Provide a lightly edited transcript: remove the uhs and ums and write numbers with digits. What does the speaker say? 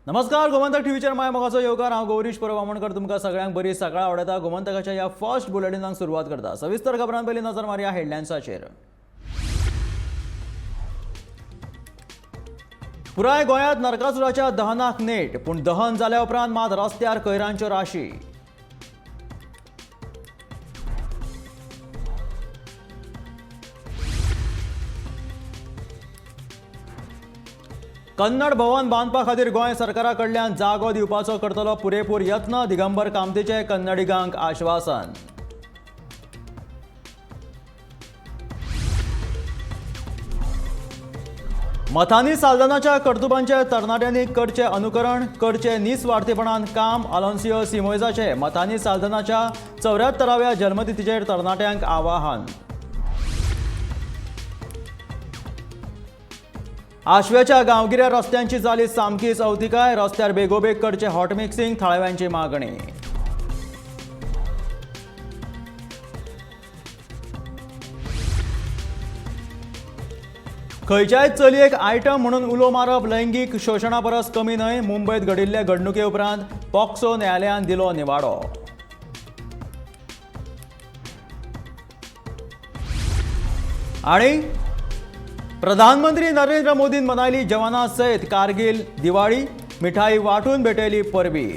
नमस्कार. गोमंतक टीव्हीचेर माय मोगाचो येवकार. हांव गौरीश परवामणकर तुमकां सगळ्यांक बरी सकाळ आवडटा. गोमंतकाच्या ह्या फर्स्ट बुलेटिनाक सुरवात करता. सविस्तर खबरां पयलीं नजर मारया हेडलायन्साचेर. पुराय गोंयांत नरकासुराच्या दहनाक नेट, पूण दहन जाल्या उपरांत मात रस्त्यार कोयरांच्यो राशी. कन्नड भवन बांदपा खातीर गोंय सरकारा कडल्यान जागो दिवपाचो करतलो पुरेपूर यत्न, दिगंबर कामतीचे कन्नडिगांक आश्वासन. मथानी साल्दनाच्या कर्तुबांचे तरणाट्यांनी करचे अनुकरण, करचे निस्वार्थीपणान काम. अलोन्सियो सिमोइजाचे मथानी साल्दनाच्या 74व्या जन्मतिथीचेर तरणाट्यांक आवाहन. आशव्याच्या गांवगिऱ्या रस्त्यांची जाली सामकीच अवतिकाय. रस्त्यार बेगोबेग करचे हॉट मिक्सिंग, थळाव्यांची मागणी. खंयच्याय चलयेक आयटम म्हणून उलो मारप लैंगीक शोशणा परस कमी न्हय. मुंबयत घडिल्ले घडणुके उपरांत पॉक्सो न्यायालयान दिलो निवाडो. आणि प्रधानमंत्री नरेंद्र मोदीन मनायली जवानां सयत कारगिल दिवाळी. मिठाई वांटून भेटयली परबी.